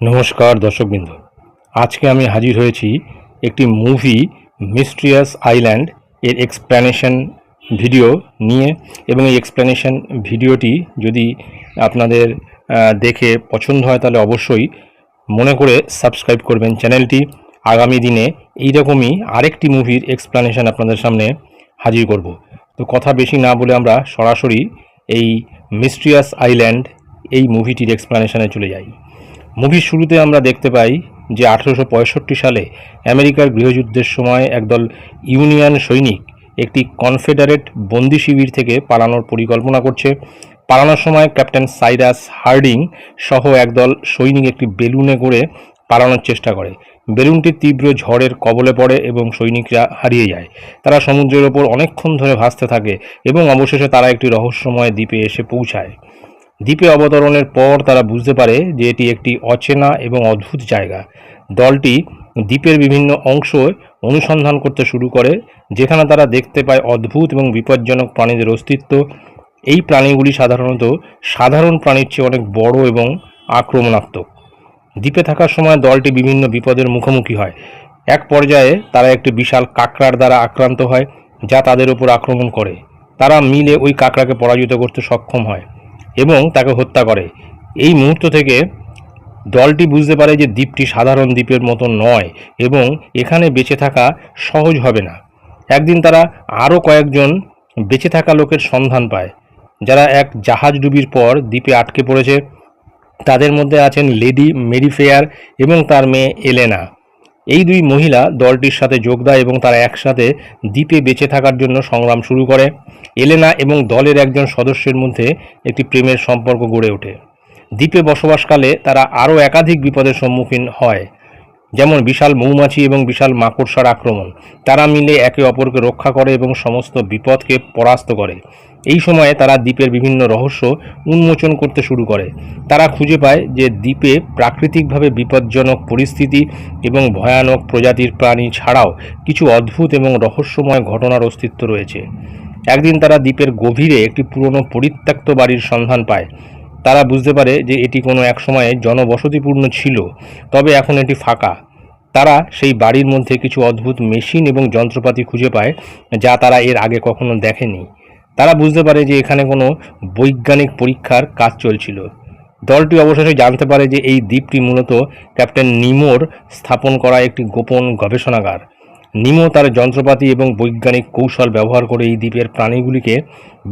নমস্কার দর্শকবৃন্দ, আজকে আমি হাজির হয়েছি একটি মুভি মিস্ট্রিয়াস আইল্যান্ড এর এক্সপ্লেনেশন ভিডিও নিয়ে। এবং এই এক্সপ্লেনেশন ভিডিওটি যদি আপনাদের দেখে পছন্দ হয় তাহলে অবশ্যই মনে করে সাবস্ক্রাইব করবেন চ্যানেলটি। আগামী দিনে এইরকমই আরেকটি মুভির এক্সপ্লেনেশন আপনাদের সামনে হাজির করব। তো কথা বেশি না বলে আমরা সরাসরি এই মিস্ট্রিয়াস আইল্যান্ড এই মুভিটির এক্সপ্লেনেশনে চলে যাই। মুভির শুরুতে আমরা দেখতে পাই যে 1865 সালে আমেরিকার গৃহযুদ্ধের সময় একদল ইউনিয়ন সৈনিক একটি কনফেডারেট বন্দি শিবির থেকে পালানোর পরিকল্পনা করছে। পালানোর সময় ক্যাপ্টেন সাইরাস হার্ডিং সহ একদল সৈনিক একটি বেলুনে করে পালানোর চেষ্টা করে। বেলুনটি তীব্র ঝড়ের কবলে পড়ে এবং সৈনিকরা হারিয়ে যায়। তারা সমুদ্রের ওপর অনেকক্ষণ ধরে ভাসতে থাকে এবং অবশেষে তারা একটি রহস্যময় দ্বীপে এসে পৌঁছায়। দ্বীপে অবতরণের পর তারা বুঝতে পারে যে এটি একটি অচেনা এবং অদ্ভুত জায়গা। দলটি দ্বীপের বিভিন্ন অংশ অনুসন্ধান করতে শুরু করে, যেখানে তারা দেখতে পায় অদ্ভুত এবং বিপজ্জনক প্রাণীদের অস্তিত্ব। এই প্রাণীগুলি সাধারণত সাধারণ প্রাণীর চেয়ে অনেক বড় এবং আক্রমণাত্মক। দ্বীপে থাকার সময় দলটি বিভিন্ন বিপদের মুখোমুখি হয়। এক পর্যায়ে তারা একটি বিশাল কাঁকড়ার দ্বারা আক্রান্ত হয়, যা তাদের উপর আক্রমণ করে। তারা মিলে ওই কাঁকড়াকে পরাজিত করতে সক্ষম হয় এবং তাকে হত্যা করে। এই মুহূর্ত থেকে দলটি বুঝতে পারে যে দ্বীপটি সাধারণ দ্বীপের মতো নয় এবং এখানে বেঁচে থাকা সহজ হবে না। একদিন তারা আরও কয়েকজন বেঁচে থাকা লোকের সন্ধান পায়, যারা এক জাহাজডুবির পর দ্বীপে আটকে পড়েছে। তাদের মধ্যে আছেন লেডি মেরিফেয়ার এবং তার মেয়ে এলেনা। এই দুই মহিলা দলটির সাথে যোগ দেয় এবং তারা একসাথে দ্বীপে বেঁচে থাকার জন্য সংগ্রাম শুরু করে। এলেনা এবং দলের একজন সদস্যের মধ্যে একটি প্রেমের সম্পর্ক গড়ে ওঠে। দ্বীপে বসবাসকালে তারা আরও একাধিক বিপদের সম্মুখীন হয়, যেমন বিশাল মৌমাছি এবং বিশাল মাকড়সার আক্রমণ। তারা মিলে একে অপরকে রক্ষা করে এবং সমস্ত বিপদকে পরাস্ত করে। এই সময়ে তারা দ্বীপের বিভিন্ন রহস্য উন্মোচন করতে শুরু করে। তারা খুঁজে পায় যে দ্বীপে প্রাকৃতিকভাবে বিপজ্জনক পরিস্থিতি এবং ভয়ানক প্রজাতির প্রাণী ছাড়াও কিছু অদ্ভুত এবং রহস্যময় ঘটনার অস্তিত্ব রয়েছে। একদিন তারা দ্বীপের গভীরে একটি পুরনো পরিত্যক্ত বাড়ির সন্ধান পায়। তারা বুঝতে পারে যে এটি কোনো এক সময়ে জনবসতিপূর্ণ ছিল, তবে এখন এটি ফাঁকা। তারা সেই বাড়ির মধ্যে কিছু অদ্ভুত মেশিন এবং যন্ত্রপাতি খুঁজে পায়, যা তারা এর আগে কখনো দেখেনি। তারা বুঝতে পারে যে এখানে কোনো বৈজ্ঞানিক পরীক্ষার কাজ চলছিল। দলটি অবশেষে জানতে পারে যে এই দ্বীপটি মূলত ক্যাপ্টেন নিমোর স্থাপন করা একটি গোপন গবেষণাগার। নিমো তার যন্ত্রপাতি এবং বৈজ্ঞানিক কৌশল ব্যবহার করে এই দ্বীপের প্রাণীগুলিকে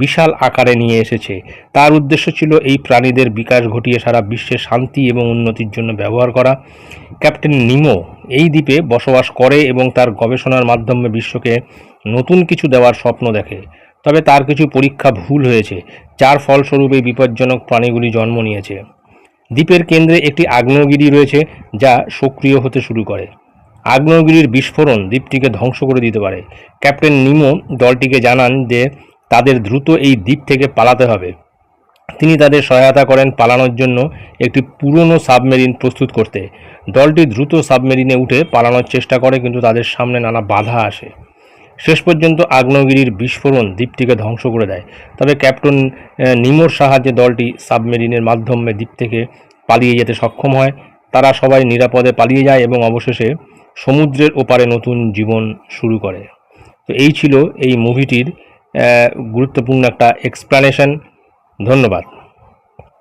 বিশাল আকারে নিয়ে এসেছে। তার উদ্দেশ্য ছিল এই প্রাণীদের বিকাশ ঘটিয়ে সারা বিশ্বে শান্তি এবং উন্নতির জন্য ব্যবহার করা। ক্যাপ্টেন নিমো এই দ্বীপে বসবাস করে এবং তার গবেষণার মাধ্যমে বিশ্বকে নতুন কিছু দেওয়ার স্বপ্ন দেখে। তবে তার কিছু পরীক্ষা ভুল হয়েছে, যার ফলস্বরূপ এই বিপজ্জনক প্রাণীগুলি জন্ম নিয়েছে। দ্বীপের কেন্দ্রে একটি আগ্নেয়গিরি রয়েছে, যা সক্রিয় হতে শুরু করে। আগ্নেয়গিরির বিস্ফোরণ দ্বীপটিকে ধ্বংস করে দিতে পারে। ক্যাপ্টেন নিমো দলটিকে জানান যে তাদের দ্রুত এই দ্বীপ থেকে পালাতে হবে। তিনি তাদের সহায়তা করেন পালানোর জন্য একটি পুরনো সাবমেরিন প্রস্তুত করতে। দলটি দ্রুত সাবমেরিনে উঠে পালানোর চেষ্টা করে, কিন্তু তাদের সামনে নানা বাধা আসে। শেষ পর্যন্ত আগ্নেয়গিরির বিস্ফোরণ দ্বীপটিকে ধ্বংস করে দেয়। তবে ক্যাপ্টেন নিমোর সাহায্যে দলটি সাবমেরিনের মাধ্যমে দ্বীপ থেকে পালিয়ে যেতে সক্ষম হয়। তারা সবাই নিরাপদে পালিয়ে যায় এবং অবশেষে সমুদ্রের ওপারে নতুন জীবন শুরু করে। তো এই ছিল এই মুভিটির গুরুত্বপূর্ণ একটা এক্সপ্লেনেশন। ধন্যবাদ।